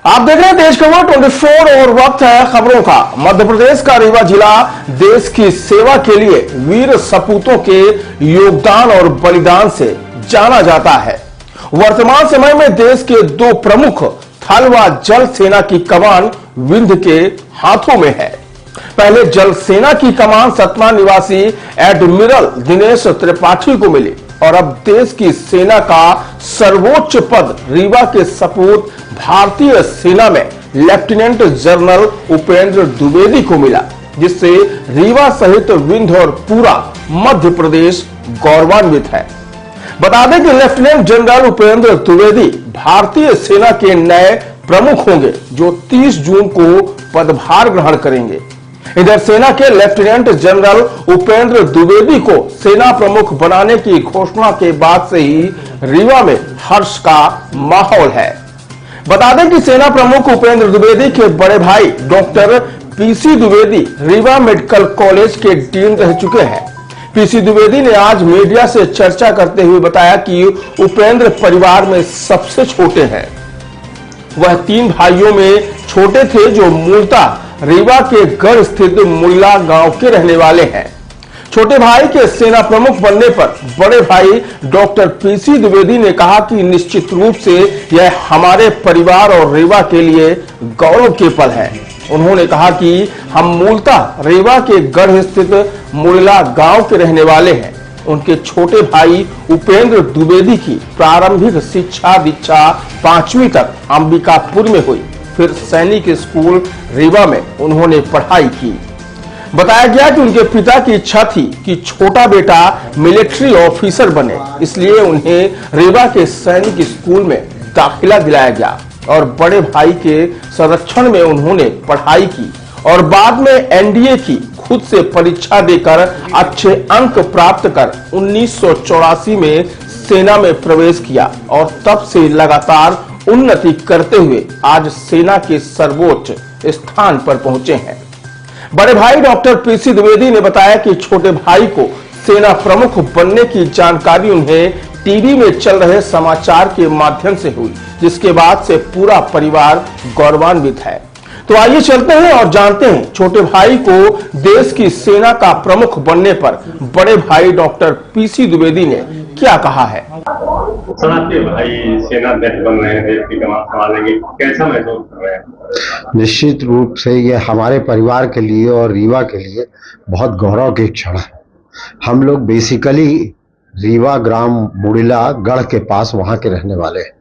आप देख रहे हैं देश खबर 24 और वक्त है खबरों का। मध्य प्रदेश का रीवा जिला देश की सेवा के लिए वीर सपूतों के योगदान और बलिदान से जाना जाता है। वर्तमान समय में देश के दो प्रमुख थल व जल सेना की कमान विंध्य के हाथों में है। पहले जल सेना की कमान सतमा निवासी एडमिरल दिनेश त्रिपाठी को मिली और अब देश की सेना का सर्वोच्च पद रीवा के सपूत भारतीय सेना में लेफ्टिनेंट जनरल उपेंद्र द्विवेदी को मिला, जिससे रीवा सहित विंध्य और पूरा मध्य प्रदेश गौरवान्वित है। बता दें कि लेफ्टिनेंट जनरल उपेंद्र द्विवेदी भारतीय सेना के नए प्रमुख होंगे, जो 30 जून को पदभार ग्रहण करेंगे। इधर सेना के लेफ्टिनेंट जनरल उपेंद्र द्विवेदी को सेना प्रमुख बनाने की घोषणा के बाद से ही रीवा में हर्ष का माहौल है। बता दें कि सेना प्रमुख उपेंद्र द्विवेदी के बड़े भाई doctor PC Dwivedi Rewa medical college के डीन रह चुके हैं। पीसी द्विवेदी ने आज मीडिया से चर्चा करते हुए बताया कि उपेंद्र परिवार में सबसे छोटे हैं। वह 3 भाइयों में छोटे थे, जो मूलतः रीवा के गढ़ स्थित मुल्ला गांव के रहने वाले हैं। छोटे भाई के सेना प्रमुख बनने पर बड़े भाई डॉक्टर पीसी द्विवेदी ने कहा कि निश्चित रूप से यह हमारे परिवार और रीवा के लिए गौरव के पल है। उन्होंने कहा कि हम मूलतः रीवा के गढ़ स्थित मुल्ला गांव के रहने वाले हैं। उनके छोटे भाई उपेंद्र द्विवेदी की प्रारंभिक शिक्षा दीक्षा 5वीं तक अंबिकापुर में हुई, फिर सैनिक स्कूल रीवा में उन्होंने पढ़ाई की। बताया गया कि उनके पिता की इच्छा थी कि छोटा बेटा मिलिट्री ऑफिसर बने, इसलिए उन्हें रीवा के सैनिक स्कूल में दाखिला दिलाया गया और बड़े भाई के संरक्षण में उन्होंने पढ़ाई की और बाद में एनडीए की खुद से परीक्षा देकर अच्छे अंक प्राप्त कर 1984 में सेना में प्रवेश किया और तब से लगातार उन्नति करते हुए आज सेना के सर्वोच्च स्थान पर पहुंचे हैं। बड़े भाई डॉक्टर पीसी द्विवेदी ने बताया कि छोटे भाई को सेना प्रमुख बनने की जानकारी उन्हें टीवी में चल रहे समाचार के माध्यम से हुई, जिसके बाद से पूरा परिवार गौरवान्वित है। तो आइए चलते हैं और जानते हैं छोटे भाई को देश की सेना का प्रमुख बनने पर बड़े भाई डॉक्टर पीसी द्विवेदी ने क्या कहा है। सर, आपके भाई सेना अध्यक्ष बन रहे हैं, देश की कमान संभालेंगे, कैसा महसूस कर रहे हैं? निश्चित रूप से ये हमारे परिवार के लिए और रीवा के लिए बहुत गौरव की क्षण है। हम लोग बेसिकली रीवा ग्राम मुड़िला गढ़ के पास वहाँ के रहने वाले हैं।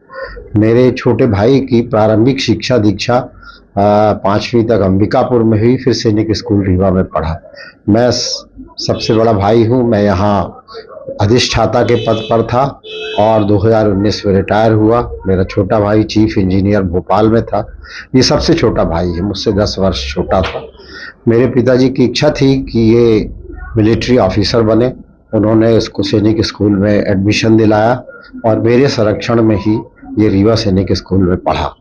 मेरे छोटे भाई की प्रारंभिक शिक्षा दीक्षा 5वीं तक अंबिकापुर में हुई, फिर सैनिक स्कूल रीवा में पढ़ा। मैं सबसे बड़ा भाई हूँ। मैं यहाँ अधिष्ठाता के पद पर था और 2019 में रिटायर हुआ। मेरा छोटा भाई चीफ इंजीनियर भोपाल में था। ये सबसे छोटा भाई है, मुझसे 10 वर्ष छोटा था। मेरे पिताजी की इच्छा थी कि ये मिलिट्री ऑफिसर बने। उन्होंने इसको सैनिक स्कूल में एडमिशन दिलाया और मेरे संरक्षण में ही ये रीवा सैनिक स्कूल में पढ़ा।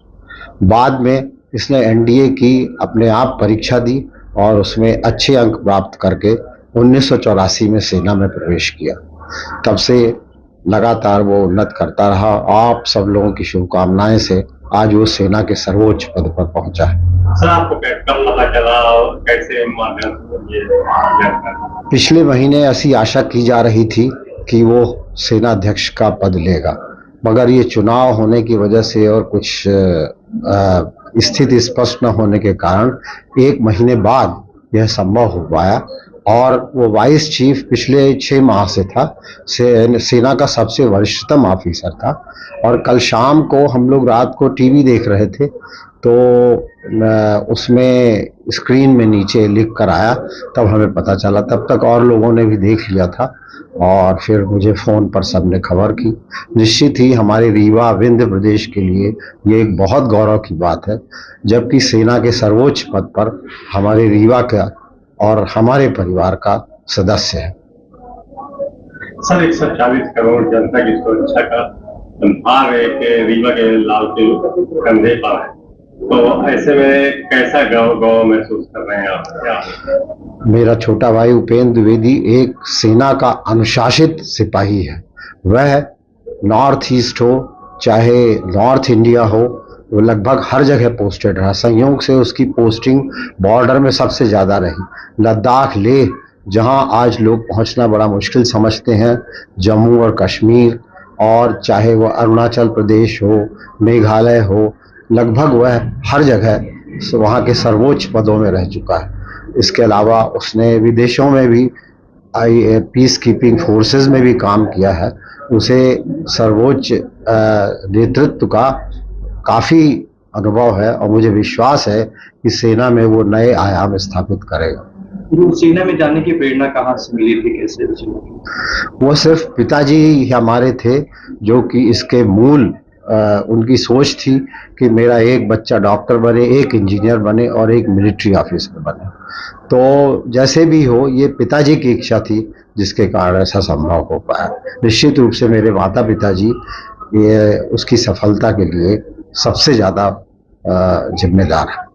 बाद में इसने एनडीए की अपने आप परीक्षा दी और उसमें अच्छे अंक प्राप्त करके 1984 में सेना में प्रवेश किया। तब से लगातार वो उन्नत करता रहा। आप सब लोगों की शुभकामनाएं से आज वो सेना के सर्वोच्च पद पर पहुंचा है। सर, आपको कब पता चला और कैसे माध्यम से? पिछले महीने ऐसी आशा की जा रही थी कि वो सेना अध्यक्ष का पद लेगा, मगर ये चुनाव होने की वजह से और कुछ स्थिति स्पष्ट न होने के कारण 1 महीने बाद यह संभव हो पाया। और वो वाइस चीफ पिछले 6 माह से था, सेना का सबसे वरिष्ठतम ऑफिसर था। और कल शाम को हम लोग रात को टीवी देख रहे थे, तो उसमें स्क्रीन में नीचे लिख कर आया, तब हमें पता चला। तब तक और लोगों ने भी देख लिया था और फिर मुझे फ़ोन पर सबने खबर की। निश्चित ही हमारे रीवा विंध्य प्रदेश के लिए ये एक बहुत गौरव की बात है, जबकि सेना के सर्वोच्च पद पर हमारे रीवा का और हमारे परिवार का सदस्य है। सर, 140 करोड़ जनता की सुरक्षा का भार एक रीवा के लाल के कंधे पर है, तो ऐसे में कैसा गौरव महसूस कर रहे हैं आप? क्या मेरा छोटा भाई उपेंद्र द्विवेदी एक सेना का अनुशासित सिपाही है। वह नॉर्थ ईस्ट हो चाहे नॉर्थ इंडिया हो, वो लगभग हर जगह पोस्टेड रहा। संयोग से उसकी पोस्टिंग बॉर्डर में सबसे ज़्यादा रही। लद्दाख, लेह, जहां आज लोग पहुंचना बड़ा मुश्किल समझते हैं, जम्मू और कश्मीर, और चाहे वह अरुणाचल प्रदेश हो, मेघालय हो, लगभग वह हर जगह वहाँ के सर्वोच्च पदों में रह चुका है। इसके अलावा उसने विदेशों में भी पीस कीपिंग फोर्सेस में भी काम किया है। उसे सर्वोच्च नेतृत्व का काफ़ी अनुभव है और मुझे विश्वास है कि सेना में वो नए आयाम स्थापित करेगा। वो सेना में जाने की प्रेरणा कहाँ से मिली थी, कैसे? वो सिर्फ पिताजी ही हमारे थे जो कि इसके मूल उनकी सोच थी कि मेरा एक बच्चा डॉक्टर बने, एक इंजीनियर बने और एक मिलिट्री ऑफिसर बने। तो जैसे भी हो, ये पिताजी की इच्छा थी जिसके कारण ऐसा संभव हो पाया। निश्चित रूप से मेरे माता पिताजी ये उसकी सफलता के लिए सबसे ज़्यादा जिम्मेदार है।